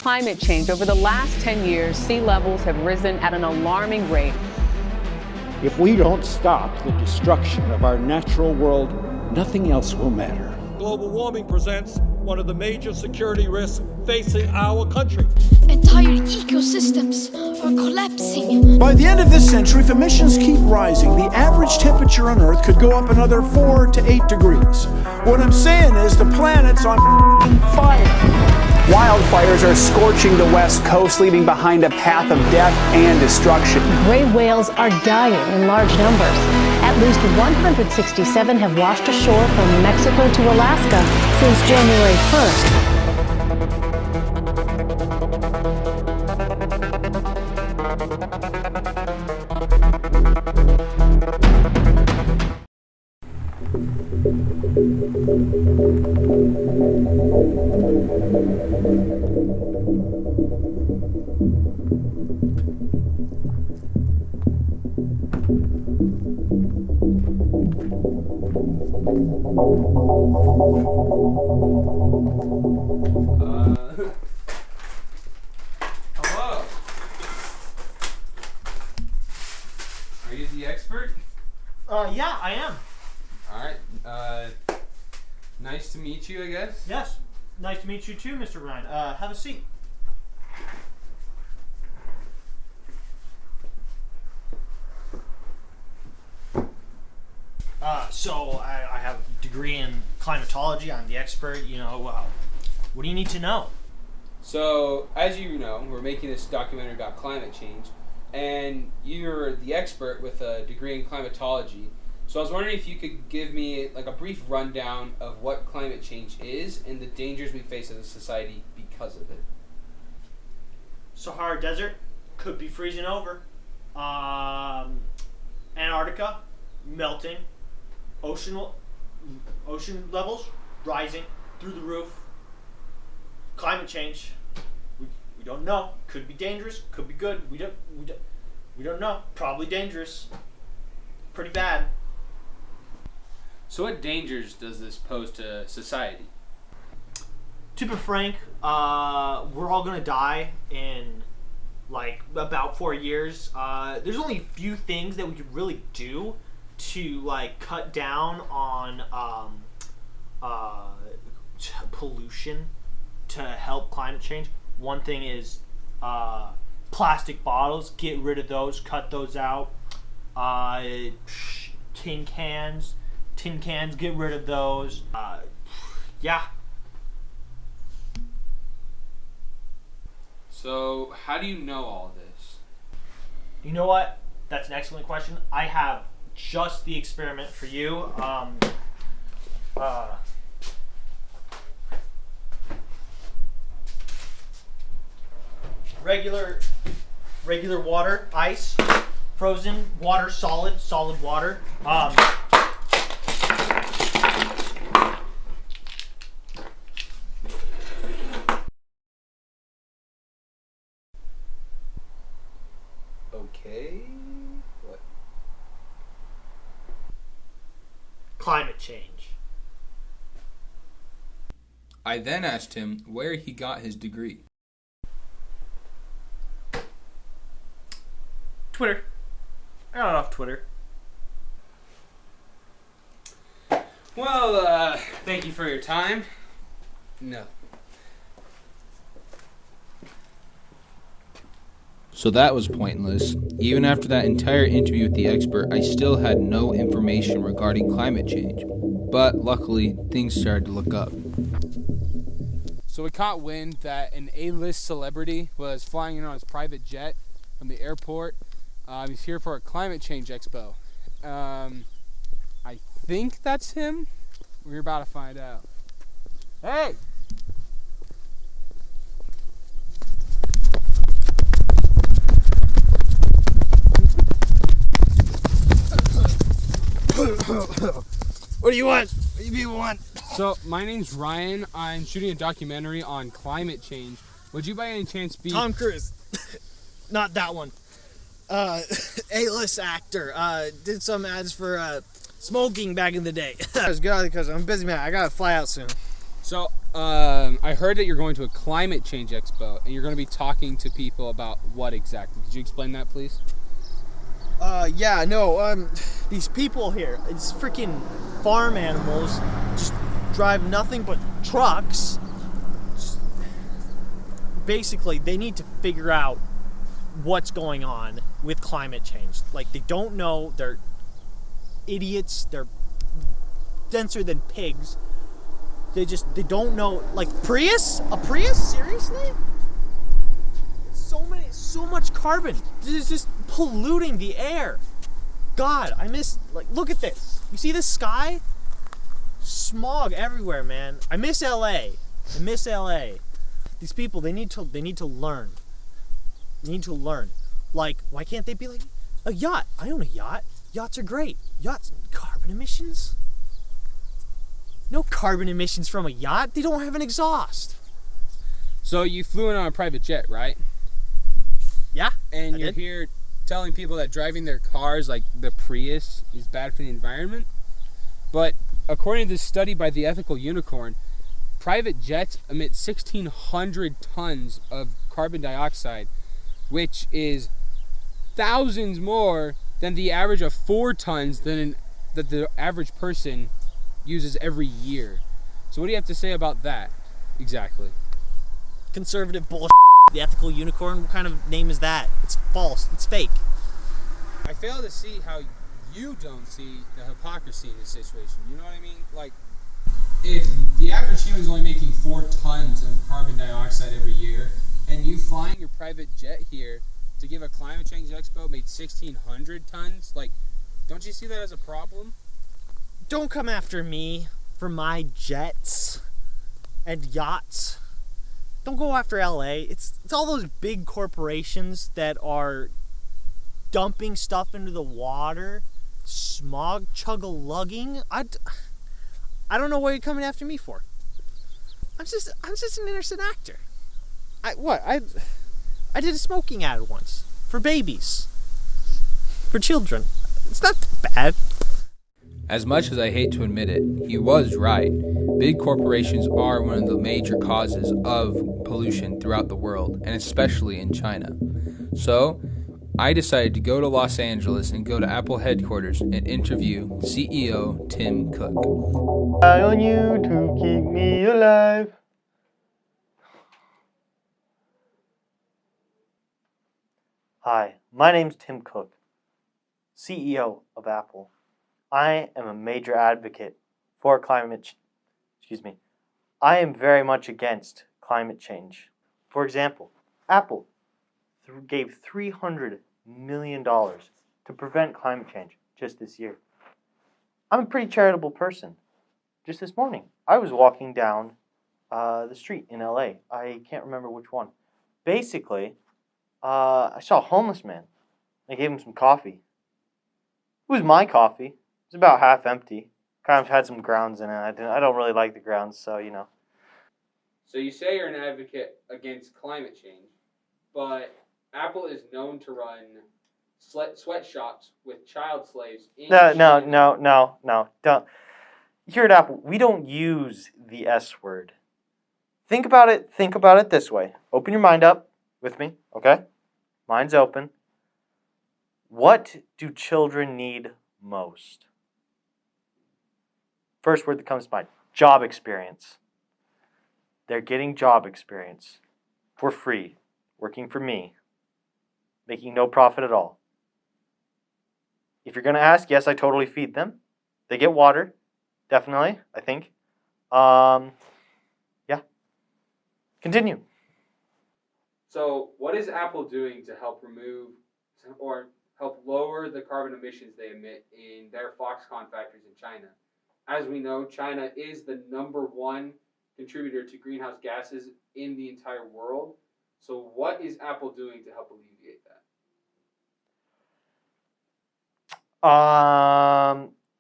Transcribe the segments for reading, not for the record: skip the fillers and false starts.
Climate change. Over the last 10 years, sea levels have risen at an alarming rate. If we don't stop the destruction of our natural world, nothing else will matter. Global warming presents one of the major security risks facing our country. Entire ecosystems are collapsing. By the end of this century, if emissions keep rising, the average temperature on Earth could go up another 4 to 8 degrees. What I'm saying is the planet's on fire. Wildfires are scorching the West Coast, leaving behind a path of death and destruction. Gray whales are dying in large numbers. At least 167 have washed ashore from Mexico to Alaska since January 1st. Hello. Are you the expert? Yeah, I am. Alright, nice to meet you, I guess. Yes. Nice to meet you too, Mr. Ryan. Have a seat. So I have a degree in climatology. I'm the expert. What do you need to know? So, as you know, we're making this documentary about climate change, and you're the expert with a degree in climatology. So I was wondering if you could give me like a brief rundown of what climate change is and the dangers we face as a society because of it. Sahara Desert could be freezing over. Antarctica melting. Ocean levels rising through the roof. Climate change. We don't know. Could be dangerous. Could be good. We don't know. Probably dangerous. Pretty bad. So what dangers does this pose to society? To be frank, we're all gonna die in like about 4 years. There's only a few things that we could really do to like cut down on pollution to help climate change. One thing is plastic bottles. Get rid of those. Cut those out. Tin cans. Get rid of those. Yeah. So how do you know all this? You know what? That's an excellent question. I have just the experiment for you. Regular water, ice, frozen water, solid water. Okay. What? Climate change. I then asked him where he got his degree. Twitter. I got it off Twitter. Well, thank you for your time. No. So that was pointless. Even after that entire interview with the expert, I still had no information regarding climate change. But luckily, things started to look up. So we caught wind that an A-list celebrity was flying in on his private jet from the airport. He's here for a climate change expo. I think that's him. We're about to find out. Hey! What do you want? What do you people want? So, my name's Ryan. I'm shooting a documentary on climate change. Would you by any chance be... Tom Cruise. Not that one. A-list actor. Did some ads for smoking back in the day. I was good because I'm a busy man. I gotta fly out soon. So, I heard that you're going to a climate change expo, and you're going to be talking to people about what exactly? Could you explain that, please? Yeah, no, these people here, it's freaking farm animals, just drive nothing but trucks. Basically, they need to figure out what's going on with climate change. Like, they don't know, they're idiots, they're denser than pigs. They don't know, like, Prius? A Prius? Seriously? So much carbon. It's just polluting the air. God, I miss, like, look at this. You see this sky? Smog everywhere, man. I miss LA. These people, they need to learn. They need to learn. Like, why can't they be like, a yacht? I own a yacht. Yachts are great. Yachts, carbon emissions? No carbon emissions from a yacht. They don't have an exhaust. So you flew in on a private jet, right? Yeah. And you're here telling people that driving their cars like the Prius is bad for the environment. But according to this study by the Ethical Unicorn, private jets emit 1,600 tons of carbon dioxide, which is thousands more than the average of 4 tons that the average person uses every year. So what do you have to say about that exactly? Conservative bullshit. The Ethical Unicorn, what kind of name is that? It's false. It's fake. I fail to see how you don't see the hypocrisy in this situation. You know what I mean? Like, if the average human is only making 4 tons of carbon dioxide every year, and you flying your private jet here to give a climate change expo made 1,600 tons, like, don't you see that as a problem? Don't come after me for my jets and yachts. Don't go after LA. It's all those big corporations that are dumping stuff into the water, smog chug-a-lugging. I don't know what you're coming after me for. I'm just an innocent actor. I did a smoking ad once for babies, for children. It's not bad. As much as I hate to admit it, he was right. Big corporations are one of the major causes of pollution throughout the world, and especially in China. So, I decided to go to Los Angeles and go to Apple headquarters and interview CEO Tim Cook. I on you to keep me alive. Hi, my name's Tim Cook, CEO of Apple. I am a major advocate for I am very much against climate change. For example, Apple gave $300 million to prevent climate change just this year. I'm a pretty charitable person. Just this morning, I was walking down the street in LA. I can't remember which one. Basically, I saw a homeless man. I gave him some coffee. It was my coffee. It's about half empty. Kind of had some grounds in it. I don't really like the grounds, so, you know. So you say you're an advocate against climate change, but Apple is known to run sweatshops with child slaves in China. No. Don't. Here at Apple, we don't use the S word. Think about it this way. Open your mind up with me, okay? Mind's open. What do children need most? First word that comes to mind, job experience. They're getting job experience for free, working for me. making no profit at all. If you're going to ask, yes, I totally feed them. They get water, definitely, I think. Yeah. Continue. So, what is Apple doing to help remove or help lower the carbon emissions they emit in their Foxconn factories in China? As we know, China is the #1 contributor to greenhouse gases in the entire world. So, what is Apple doing to help alleviate that?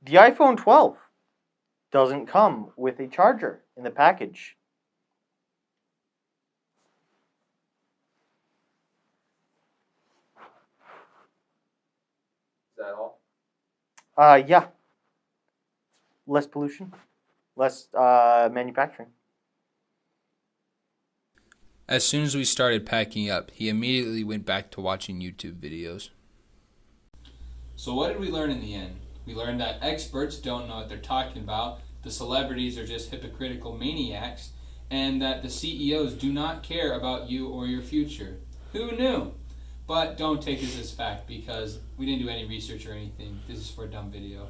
The iPhone 12 doesn't come with a charger in the package. Is that all? Yeah. Less pollution, less manufacturing. As soon as we started packing up, he immediately went back to watching YouTube videos. So what did we learn in the end? We learned that experts don't know what they're talking about, the celebrities are just hypocritical maniacs, and that the CEOs do not care about you or your future. Who knew? But don't take this as fact because we didn't do any research or anything. This is for a dumb video.